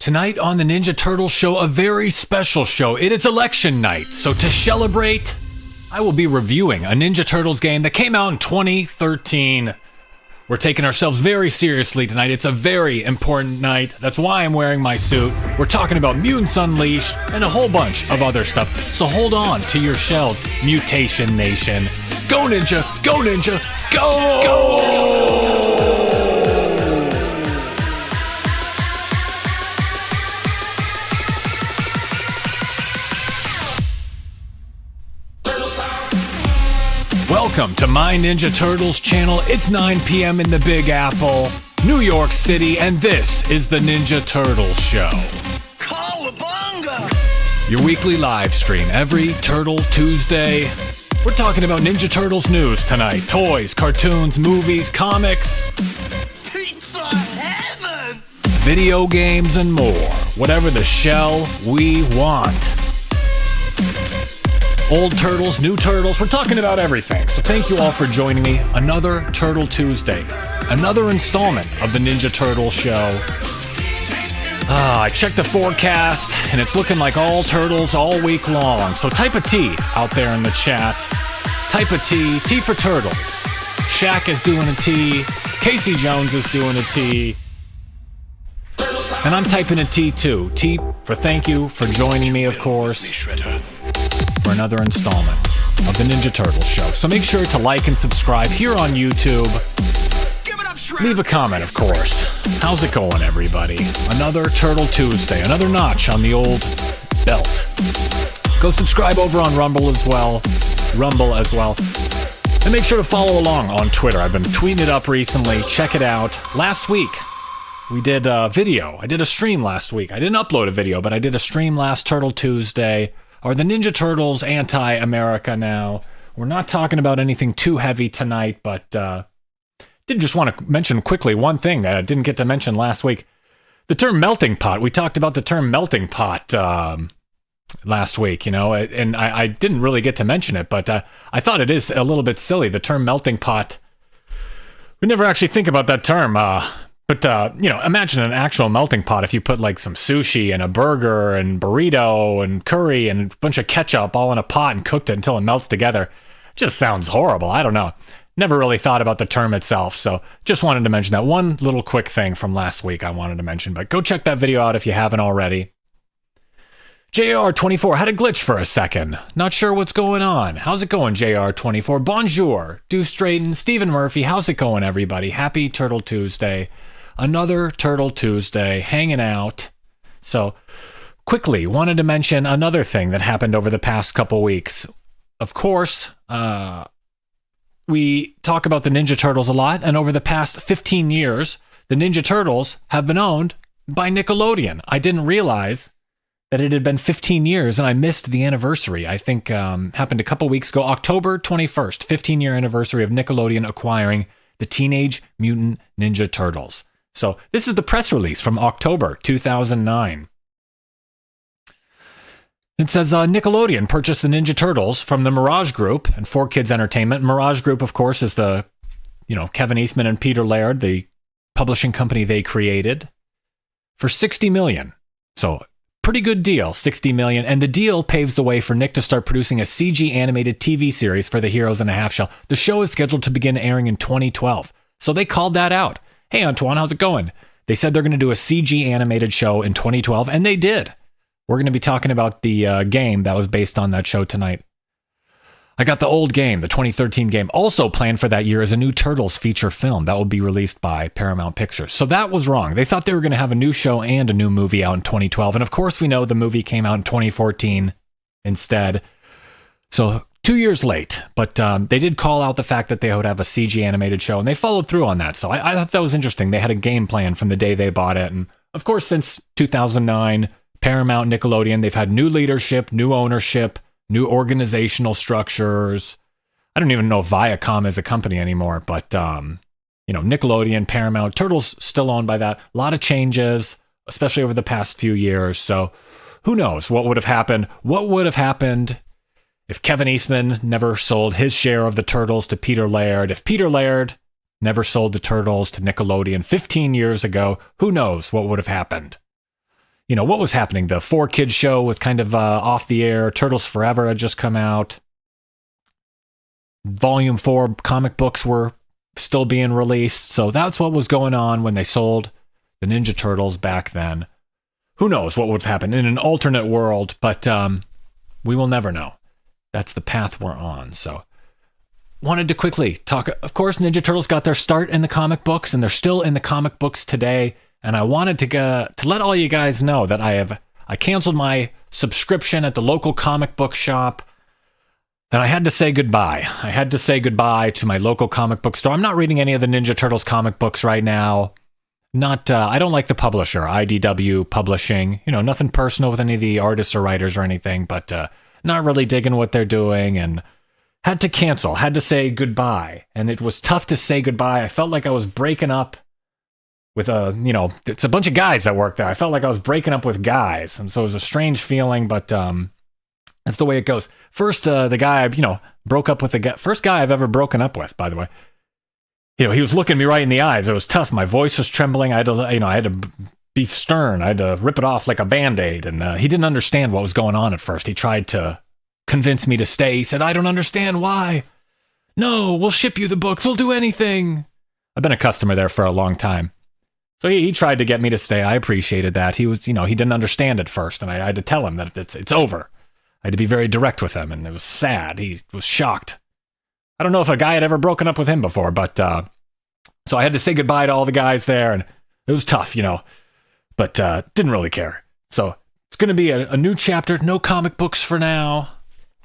Tonight on the Ninja Turtles show, a very special show. It is election night, so to celebrate, I will be reviewing a Ninja Turtles game that came out in 2013. We're taking ourselves very seriously tonight. It's a very important night. That's why I'm wearing my suit. We're talking about Mutants Unleashed and a whole bunch of other stuff. So hold on to your shells, Mutation Nation. Go Ninja! Go Ninja! Go! Go! Welcome to My Ninja Turtles channel. It's 9 p.m. in the Big Apple, New York City, and this is the Ninja Turtles show. Cowabunga! Your weekly live stream every Turtle Tuesday. We're talking about Ninja Turtles news tonight. Toys, cartoons, movies, comics. Pizza heaven! Video games and more. Whatever the shell we want. Old Turtles, new Turtles, we're talking about everything. So thank you all for joining me. Another Turtle Tuesday. Another installment of the Ninja Turtles show. I checked the forecast, and it's looking like all turtles all week long. So type a T out there in the chat. Type a T. T for Turtles. Shaq is doing a T. Casey Jones is doing a T. And I'm typing a T too. T for thank you for joining me, of course, for another installment of the Ninja Turtles show. So make sure to like and subscribe here on YouTube. Leave a comment, of course. How's it going, everybody? Another Turtle Tuesday, another notch on the old belt. Go subscribe over on Rumble as well. And make sure to follow along on Twitter. I've been tweeting it up recently. Check it out. Last week, we did a video. I did a stream last week. I didn't upload a video, but I did a stream last Turtle Tuesday. Are the Ninja Turtles anti-America now? We're not talking about anything too heavy tonight, but did just want to mention quickly one thing that I didn't get to mention last week. The term melting pot. We talked about the term melting pot last week, you know, and I didn't really get to mention it, but I thought it is a little bit silly, the term melting pot. We never actually think about that term. But, you know, imagine an actual melting pot if you put like some sushi and a burger and burrito and curry and a bunch of ketchup all in a pot and cooked it until it melts together. It just sounds horrible. I don't know. Never really thought about the term itself. So just wanted to mention that one little quick thing from last week I wanted to mention. But go check that video out if you haven't already. JR24 had a glitch for a second. Not sure what's going on. How's it going, JR24? Bonjour. Deuce Straighten, Stephen Murphy. How's it going, everybody? Happy Turtle Tuesday. Another Turtle Tuesday, hanging out. So, quickly, wanted to mention another thing that happened over the past couple weeks. Of course, we talk about the Ninja Turtles a lot, and over the past 15 years, the Ninja Turtles have been owned by Nickelodeon. I didn't realize that it had been 15 years, and I missed the anniversary. I think happened a couple weeks ago, October 21st, 15-year anniversary of Nickelodeon acquiring the Teenage Mutant Ninja Turtles. So this is the press release from October 2009. It says Nickelodeon purchased the Ninja Turtles from the Mirage Group and 4Kids Entertainment. Mirage Group, of course, is the, you know, Kevin Eastman and Peter Laird, the publishing company they created, for $60 million. So pretty good deal, $60 million. And the deal paves the way for Nick to start producing a CG animated TV series for the Heroes in a Half Shell. The show is scheduled to begin airing in 2012. So they called that out. Hey, Antoine, how's it going? They said they're going to do a CG animated show in 2012, and they did. We're going to be talking about the game that was based on that show tonight. I got the old game, the 2013 game. Also planned for that year is a new Turtles feature film that will be released by Paramount Pictures. So that was wrong. They thought they were going to have a new show and a new movie out in 2012. And of course, we know the movie came out in 2014 instead. So 2 years late, but they did call out the fact that they would have a CG animated show, and they followed through on that. So I thought that was interesting. They had a game plan from the day they bought it. And of course, since 2009, Paramount, Nickelodeon, they've had new leadership, new ownership, new organizational structures. I don't even know if Viacom is a company anymore, but, you know, Nickelodeon, Paramount, Turtles still owned by that. A lot of changes, especially over the past few years. So who knows what would have happened? What would have happened if Kevin Eastman never sold his share of the Turtles to Peter Laird? If Peter Laird never sold the Turtles to Nickelodeon 15 years ago, who knows what would have happened? what was happening? The 4Kids show was kind of off the air. Turtles Forever had just come out. Volume 4 comic books were still being released. So that's what was going on when they sold the Ninja Turtles back then. Who knows what would happen in an alternate world, but we will never know. That's the path we're on. So wanted to quickly talk. Of course, Ninja Turtles got their start in the comic books, and they're still in the comic books today. And I wanted to let all you guys know that I canceled my subscription at the local comic book shop, and I had to say goodbye. I had to say goodbye to my local comic book store. I'm not reading any of the Ninja Turtles comic books right now. I don't like the publisher, IDW Publishing. Nothing personal with any of the artists or writers or anything, but not really digging what they're doing, and had to cancel, had to say goodbye. And it was tough to say goodbye. I felt like I was breaking up with it's a bunch of guys that work there. I felt like I was breaking up with guys. And so it was a strange feeling, but that's the way it goes. First, the guy, broke up with first guy I've ever broken up with, by the way. He was looking me right in the eyes. It was tough. My voice was trembling. I had to be stern. I had to rip it off like a Band-Aid. And he didn't understand what was going on at first. He tried to convince me to stay. He said, "I don't understand why." "No, we'll ship you the books. We'll do anything." I've been a customer there for a long time. So he tried to get me to stay. I appreciated that. He was, he didn't understand at first. And I had to tell him that it's over. I had to be very direct with him. And it was sad. He was shocked. I don't know if a guy had ever broken up with him before, but so I had to say goodbye to all the guys there, and it was tough, but didn't really care. So it's going to be a new chapter, no comic books for now.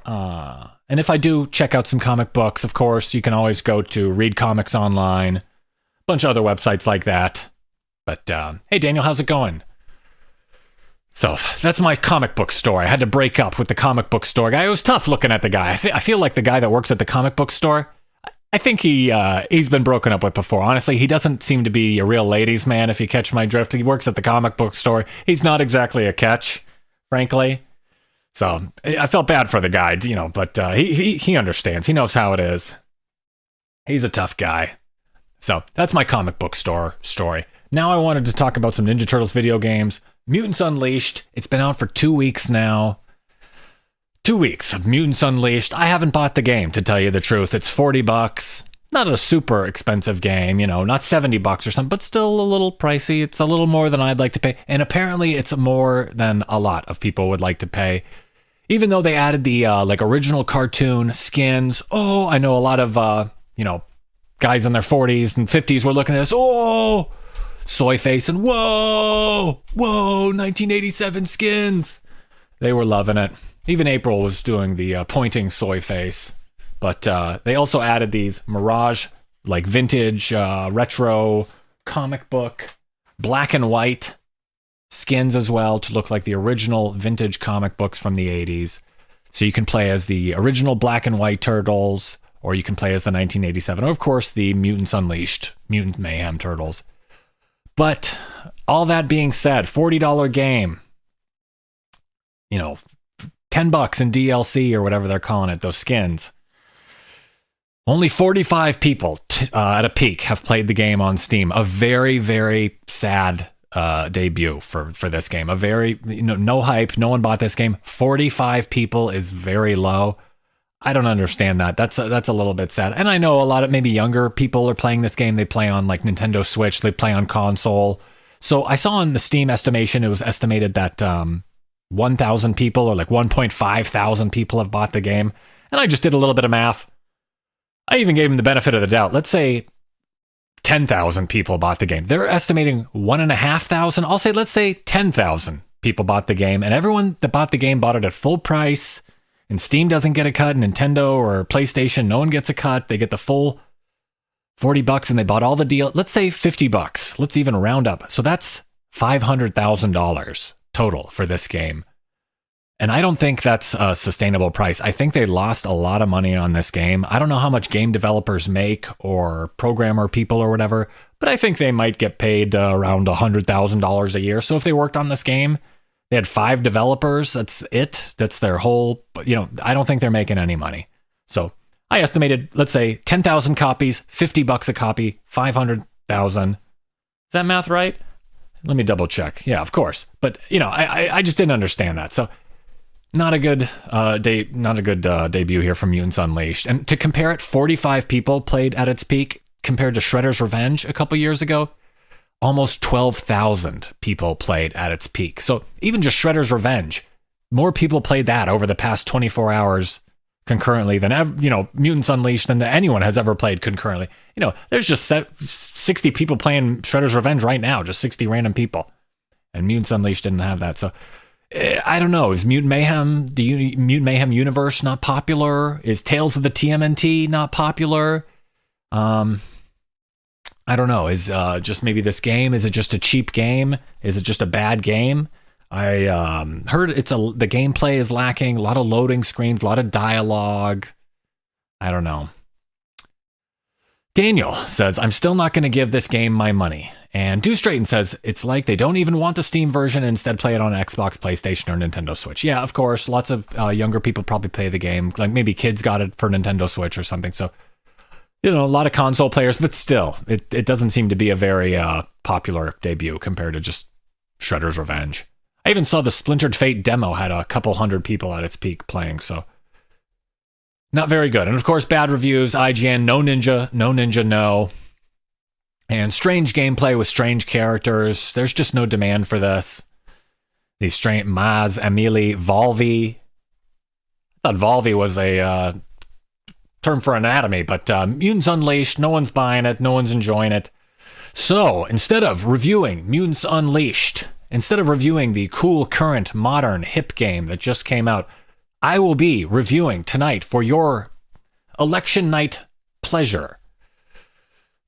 And if I do check out some comic books, of course, you can always go to Read Comics Online, a bunch of other websites like that. But hey, Daniel, how's it going? So that's my comic book store. I had to break up with the comic book store guy. It was tough looking at the guy. I feel like the guy that works at the comic book store, I think he's been broken up with before. Honestly, he doesn't seem to be a real ladies' man, if you catch my drift. He works at the comic book store. He's not exactly a catch, frankly. So I felt bad for the guy, but he understands. He knows how it is. He's a tough guy. So that's my comic book store story. Now I wanted to talk about some Ninja Turtles video games. Mutants Unleashed. It's been out for 2 weeks now. 2 weeks of Mutants Unleashed. I haven't bought the game, to tell you the truth. It's $40. Not a super expensive game, not $70 or something, but still a little pricey. It's a little more than I'd like to pay. And apparently it's more than a lot of people would like to pay. Even though they added the original cartoon skins. Oh, I know a lot of guys in their 40s and 50s were looking at this. Oh, soy face and whoa, 1987 skins. They were loving it. Even April was doing the pointing soy face. But they also added these Mirage, vintage, retro comic book, black and white skins as well to look like the original vintage comic books from the 80s. So you can play as the original black and white Turtles, or you can play as the 1987, or of course the Mutants Unleashed, Mutant Mayhem Turtles. But all that being said, $40 game, $10 in DLC or whatever they're calling it, those skins. Only 45 people at a peak have played the game on Steam. A very, very sad debut for this game. A very, no hype. No one bought this game. 45 people is very low. I don't understand that. That's a little bit sad. And I know a lot of maybe younger people are playing this game. They play on Nintendo Switch. They play on console. So I saw on the Steam estimation, it was estimated that 1,000 people or 1.5 thousand people have bought the game. And I just did a little bit of math. I even gave them the benefit of the doubt. Let's say 10,000 people bought the game. They're estimating 1,500. Let's say 10,000 people bought the game. And everyone that bought the game bought it at full price. And Steam doesn't get a cut. Nintendo or PlayStation, no one gets a cut. They get the full $40 and they bought all the deal. Let's say $50. Let's even round up. So that's $500,000 total for this game. And I don't think that's a sustainable price. I think they lost a lot of money on this game. I don't know how much game developers make or programmer people or whatever, but I think they might get paid around $100,000 a year. So if they worked on this game, they had 5 developers. That's it. That's their whole, I don't think they're making any money. So I estimated, let's say 10,000 copies, $50 a copy, 500,000. Is that math right? Let me double check. Yeah, of course. But I just didn't understand that. So not a good debut here from Mutants Unleashed. And to compare it, 45 people played at its peak compared to Shredder's Revenge a couple years ago. Almost 12,000 people played at its peak. So even just Shredder's Revenge, more people played that over the past 24 hours concurrently than Mutants Unleashed than anyone has ever played concurrently. There's just 60 people playing Shredder's Revenge right now, just 60 random people. And Mutants Unleashed didn't have that. So I don't know. Is Mutant Mayhem, the Mutant Mayhem universe not popular? Is Tales of the TMNT not popular? I don't know. Is just maybe this game, is it just a cheap game? Is it just a bad game? I heard the gameplay is lacking, a lot of loading screens, a lot of dialogue. I don't know. Daniel says, I'm still not going to give this game my money. And Do Straighten says, it's like they don't even want the Steam version and instead play it on Xbox, PlayStation, or Nintendo Switch. Yeah, of course, lots of younger people probably play the game. Like maybe kids got it for Nintendo Switch or something. So, a lot of console players, but still, it doesn't seem to be a very popular debut compared to just Shredder's Revenge. I even saw the Splintered Fate demo had a couple hundred people at its peak playing, so not very good. And of course, bad reviews, IGN, no ninja, no. And strange gameplay with strange characters. There's just no demand for this. These strange Maz, Amelie, Volvi. I thought Volvi was a term for anatomy, but Mutants Unleashed, no one's buying it, no one's enjoying it. So instead of reviewing Mutants Unleashed, instead of reviewing the cool, current, modern, hip game that just came out, I will be reviewing tonight for your election night pleasure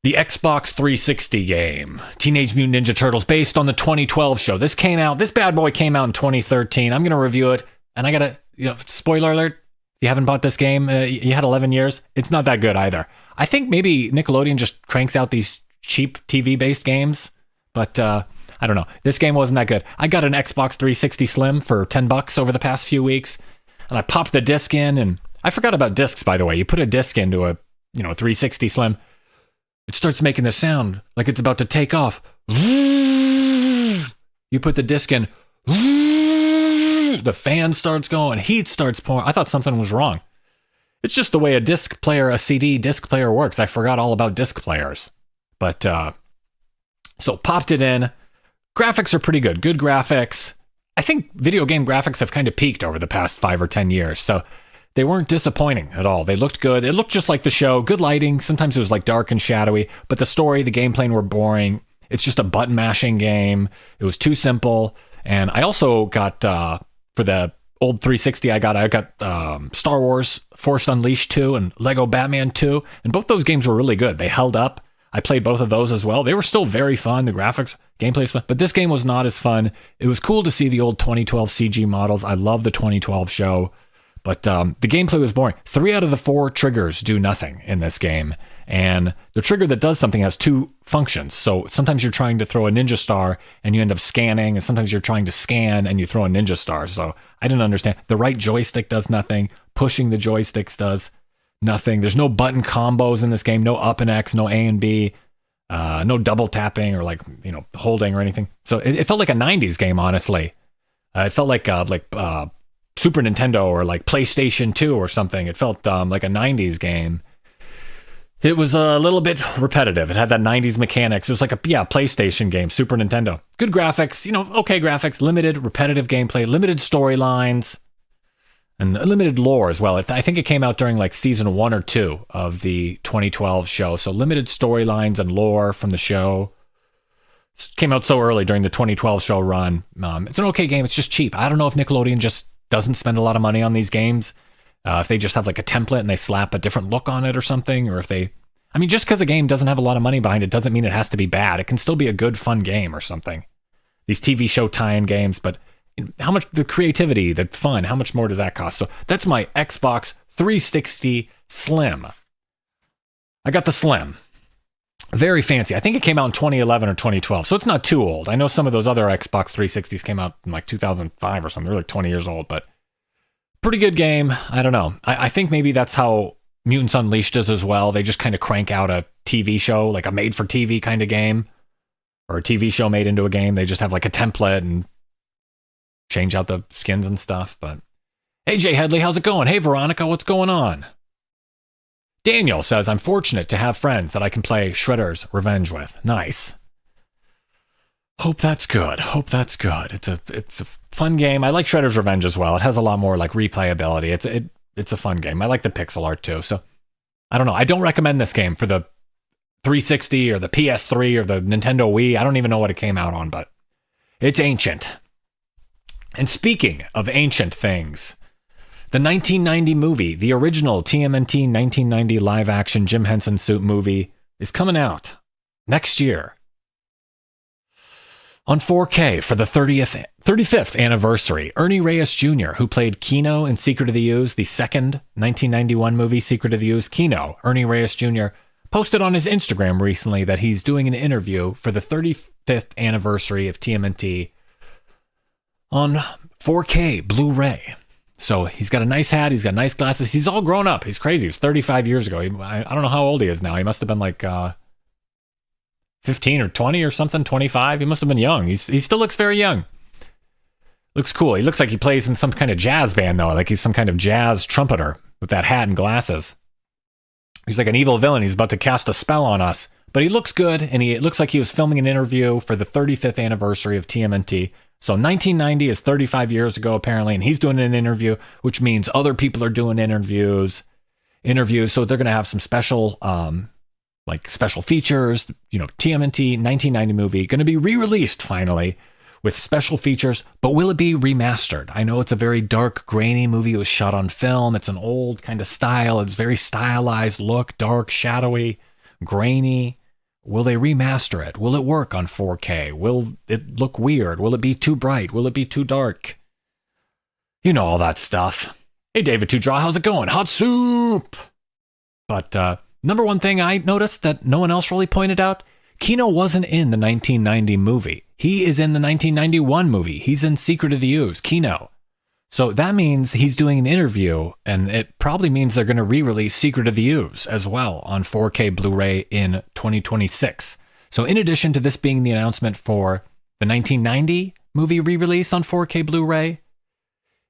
the Xbox 360 game, Teenage Mutant Ninja Turtles, based on the 2012 show. This bad boy came out in 2013. I'm going to review it, and I got to, spoiler alert, if you haven't bought this game, you had 11 years, it's not that good either. I think maybe Nickelodeon just cranks out these cheap TV-based games, but I don't know. This game wasn't that good. I got an Xbox 360 Slim for $10 over the past few weeks, and I popped the disc in, and I forgot about discs, by the way. You put a disc into a 360 Slim, it starts making the sound like it's about to take off. You put the disc in, the fan starts going, heat starts pouring. I thought something was wrong. It's just the way a CD disc player works. I forgot all about disc players. But, so popped it in. Graphics are pretty good. Good graphics. I think video game graphics have kind of peaked over the past 5 or 10 years. So they weren't disappointing at all. They looked good. It looked just like the show. Good lighting. Sometimes it was like dark and shadowy. But the story, the gameplay were boring. It's just a button mashing game. It was too simple. And I also got, for the old 360, I got Star Wars Force Unleashed 2 and Lego Batman 2. And both those games were really good. They held up. I played both of those as well. They were still very fun. The graphics, gameplay was fun. But this game was not as fun. It was cool to see the old 2012 CG models. I love the 2012 show. But the gameplay was boring. 3 out of the 4 triggers do nothing in this game. And the trigger that does something has 2 functions. So sometimes you're trying to throw a ninja star and you end up scanning. And sometimes you're trying to scan and you throw a ninja star. So I didn't understand. The right joystick does nothing. Pushing the joysticks does nothing. There's no button combos in this game. No up and X, no A and B. No double tapping or holding or anything. So it felt like a 90s game, honestly. It felt like Super Nintendo or like PlayStation 2 or something. It felt like a 90s game. It was a little bit repetitive. It had that 90s mechanics. It was like a PlayStation game, Super Nintendo. Good graphics, okay graphics, limited repetitive gameplay, limited storylines, and limited lore as well. I think it came out during like season 1 or 2 of the 2012 show. So limited storylines and lore from the show. It came out so early during the 2012 show run. It's an okay game. It's just cheap. I don't know if Nickelodeon just doesn't spend a lot of money on these games. If they just have like a template and they slap a different look on it or something, or if they, just because a game doesn't have a lot of money behind it doesn't mean it has to be bad. It can still be a good, fun game or something. These TV show tie-in games, but how much, the creativity, the fun, how much more does that cost? So that's my Xbox 360 Slim. I got the Slim. Very fancy. I think it came out in 2011 or 2012, so it's not too old. I know some of those other Xbox 360s came out in like 2005 or something. They're like 20 years old, but pretty good game. I don't know. I think maybe that's how Mutants Unleashed is as well. They just kind of crank out a TV show, like a made-for-TV kind of game. or a TV show made into a game. They just have like a template and change out the skins and stuff. But hey, Jay Headley, how's it going? Hey, Veronica, what's going on? Daniel says, I'm fortunate to have friends that I can play Shredder's Revenge with. Nice. Hope that's good. Hope that's good. It's a fun game. I like Shredder's Revenge as well. It has a lot more like replayability. It's a fun game. I like the pixel art too. So I don't know. I don't recommend this game for the 360 or the PS3 or the Nintendo Wii. I don't even know what it came out on, but it's ancient. And speaking of ancient things, the 1990 movie, the original TMNT 1990 live-action Jim Henson suit movie, is coming out next year on 4K for the 35th anniversary. Ernie Reyes Jr., who played Keno in Secret of the Ooze, the second 1991 movie, Secret of the Ooze, Keno, Ernie Reyes Jr., posted on his Instagram recently that he's doing an interview for the 35th anniversary of TMNT on 4K Blu-ray. So he's got a nice hat. He's got nice glasses. He's all grown up. He's crazy. It was 35 years ago. I don't know how old he is now. He must have been like 15 or 20 or something, 25. He must have been young. He still looks very young. Looks cool. He looks like he plays in some kind of jazz band, though. Like he's some kind of jazz trumpeter with that hat and glasses. He's like an evil villain. He's about to cast a spell on us. But he looks good, and it looks like he was filming an interview for the 35th anniversary of TMNT. So 1990 is 35 years ago, apparently, and he's doing an interview, which means other people are doing interviews. So they're going to have some special, special features. You know, TMNT 1990 movie going to be re-released finally with special features. But will it be remastered? I know it's a very dark, grainy movie. It was shot on film. It's an old kind of style. It's very stylized look, dark, shadowy, grainy. Will they remaster it? Will it work on 4K? Will it look weird? Will it be too bright? Will it be too dark? You know all that stuff. Hey, David Tudraw, how's it going? Hot soup! But number one thing I noticed that no one else really pointed out, Keno wasn't in the 1990 movie. He is in the 1991 movie. He's in Secret of the Ooze, Keno. So that means he's doing an interview, and it probably means they're going to re-release Secret of the Ooze as well on 4K Blu-ray in 2026. So in addition to this being the announcement for the 1990 movie re-release on 4K Blu-ray,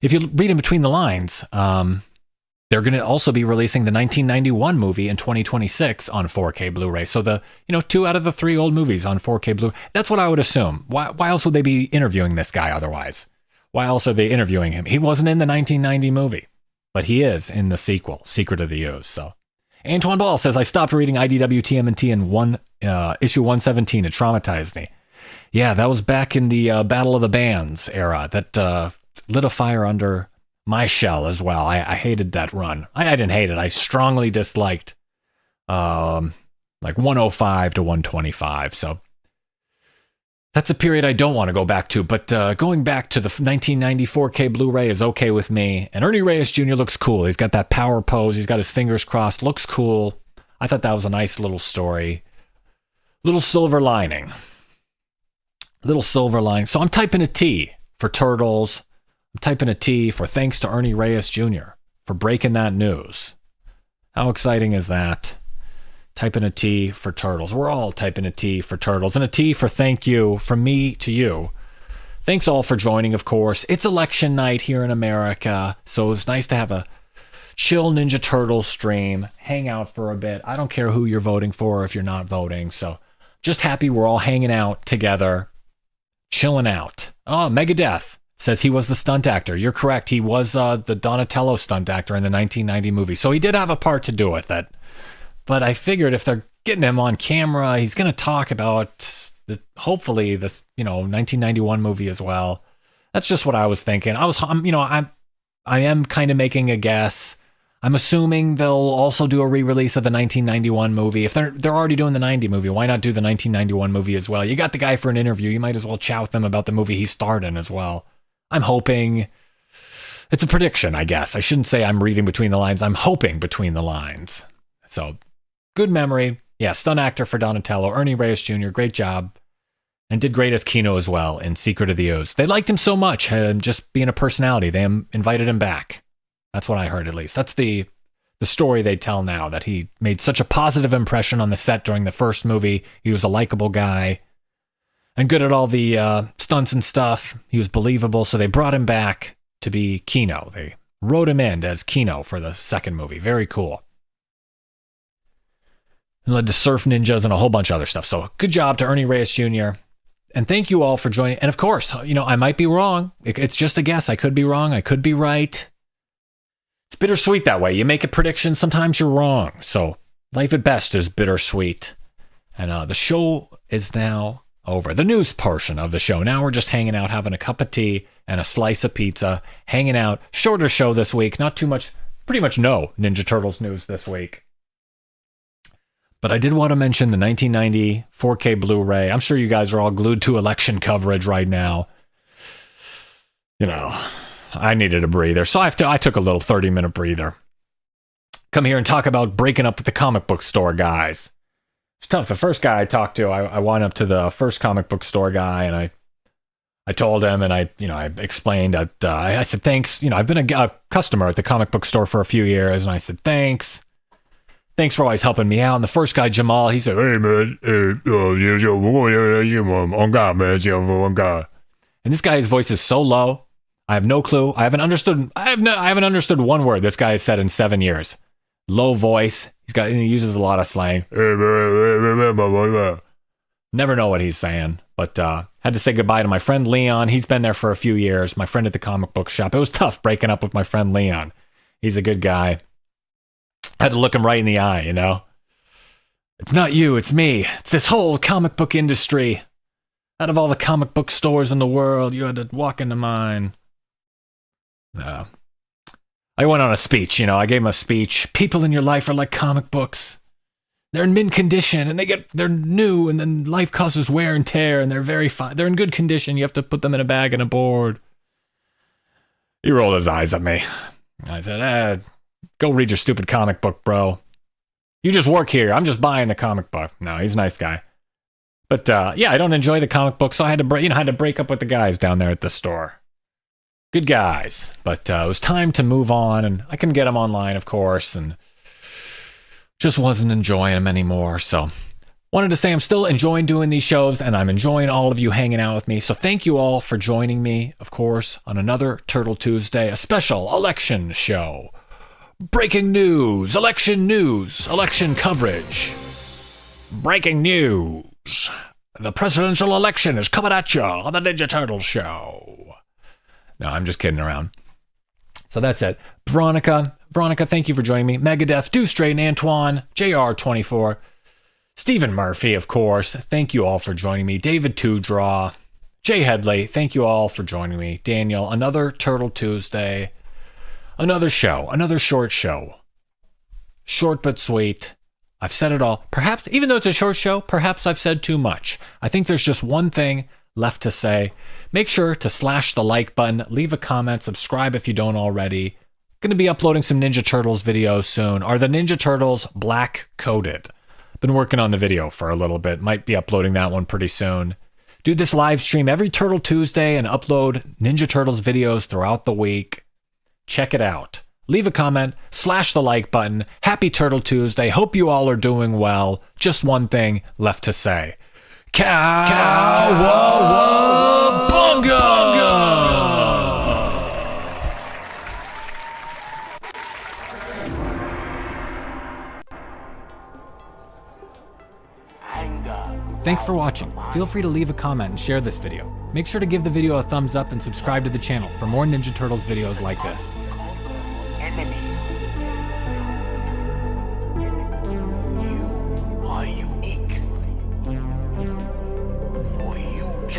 if you read in between the lines, they're going to also be releasing the 1991 movie in 2026 on 4K Blu-ray. So 2 out of the 3 old movies on 4K Blu-ray. That's what I would assume. Why else would they be interviewing this guy otherwise? Why else are they interviewing him? He wasn't in the 1990 movie, but he is in the sequel, Secret of the Ooze. So, Antoine Ball says, I stopped reading IDW TMNT in issue 117. It traumatized me. Yeah, that was back in the Battle of the Bands era. That lit a fire under my shell as well. I hated that run. I didn't hate it. I strongly disliked like 105 to 125. So that's a period I don't want to go back to, but going back to the 1990 4K Blu-ray is okay with me. And Ernie Reyes Jr. looks cool. He's got that power pose. He's got his fingers crossed. Looks cool. I thought that was a nice little story. Little silver lining. So I'm typing a T for Turtles. I'm typing a T for thanks to Ernie Reyes Jr. for breaking that news. How exciting is that? Typing a T for Turtles. We're all typing a T for Turtles. And a T for thank you from me to you. Thanks all for joining, of course. It's election night here in America, so it's nice to have a chill Ninja Turtles stream, hang out for a bit. I don't care who you're voting for if you're not voting, so just happy we're all hanging out together, chilling out. Oh, Megadeth says he was the stunt actor. You're correct. He was the Donatello stunt actor in the 1990 movie, so he did have a part to do with it. But I figured if they're getting him on camera, he's going to talk about hopefully this, 1991 movie as well. That's just what I was thinking. I am kind of making a guess. I'm assuming they'll also do a re-release of the 1991 movie. If they're already doing the 90 movie, why not do the 1991 movie as well? You got the guy for an interview. You might as well chat with them about the movie he starred in as well. I'm hoping. It's a prediction, I guess. I shouldn't say I'm reading between the lines. I'm hoping between the lines. So, good memory. Yeah, stunt actor for Donatello, Ernie Reyes Jr., great job. And did great as Keno as well in Secret of the Ooze. They liked him so much, just being a personality. They invited him back. That's what I heard, at least. That's the story they tell now, that he made such a positive impression on the set during the first movie. He was a likable guy. and good at all the stunts and stuff. He was believable, so they brought him back to be Keno. They wrote him in as Keno for the second movie. Very cool. And led to Surf Ninjas and a whole bunch of other stuff. So good job to Ernie Reyes Jr. And thank you all for joining. And of course, I might be wrong. It's just a guess. I could be wrong. I could be right. It's bittersweet that way. You make a prediction. Sometimes you're wrong. So life at best is bittersweet. And the show is now over. The news portion of the show. Now we're just hanging out, having a cup of tea and a slice of pizza. Hanging out. Shorter show this week. Not too much. Pretty much no Ninja Turtles news this week. But I did want to mention the 1990 4K Blu-ray. I'm sure you guys are all glued to election coverage right now. I needed a breather. So I took a little 30-minute breather. Come here and talk about breaking up with the comic book store guys. It's tough. The first guy I talked to, I went up to the first comic book store guy, and I told him, and I explained that I said, thanks. I've been a customer at the comic book store for a few years, and I said, thanks. Thanks for always helping me out. And the first guy, Jamal, he said, hey, man, and this guy's voice is so low. I have no clue. I haven't understood one word this guy has said in 7 years. Low voice. He uses a lot of slang. Never know what he's saying. But had to say goodbye to my friend Leon. He's been there for a few years. My friend at the comic book shop. It was tough breaking up with my friend Leon. He's a good guy. I had to look him right in the eye, It's not you, it's me. It's this whole comic book industry. Out of all the comic book stores in the world, you had to walk into mine. No. I went on a speech, I gave him a speech. People in your life are like comic books. They're in mint condition, and they're new, and then life causes wear and tear, and they're very fine. They're in good condition. You have to put them in a bag and a board. He rolled his eyes at me. I said, go read your stupid comic book, bro. You just work here. I'm just buying the comic book. No, he's a nice guy. But I don't enjoy the comic book, so I had to break up with the guys down there at the store. Good guys. But it was time to move on, and I can get them online, of course, and just wasn't enjoying them anymore. So wanted to say I'm still enjoying doing these shows, and I'm enjoying all of you hanging out with me. So thank you all for joining me, of course, on another Turtle Tuesday, a special election show. Breaking news, election coverage. Breaking news. The presidential election is coming at you on the Ninja Turtles show. No, I'm just kidding around. So that's it. Veronica, thank you for joining me. Megadeth, Deuce Straight, Antoine, JR24, Stephen Murphy, of course. Thank you all for joining me. David Two Draw, Jay Headley, thank you all for joining me. Daniel, another Turtle Tuesday. Another show, another short show. Short but sweet. I've said it all. Perhaps, even though it's a short show, perhaps I've said too much. I think there's just one thing left to say. Make sure to slash the like button, leave a comment, subscribe if you don't already. Going to be uploading some Ninja Turtles videos soon. Are the Ninja Turtles black coated? Been working on the video for a little bit. Might be uploading that one pretty soon. Do this live stream every Turtle Tuesday and upload Ninja Turtles videos throughout the week. Check it out. Leave a comment, slash the like button. Happy Turtle Tuesday. Hope you all are doing well. Just one thing left to say. Cowabunga! Thanks for watching. Feel free to leave a comment and share this video. Make sure to give the video a thumbs up and subscribe to the channel for more Ninja Turtles videos like this. Enemy.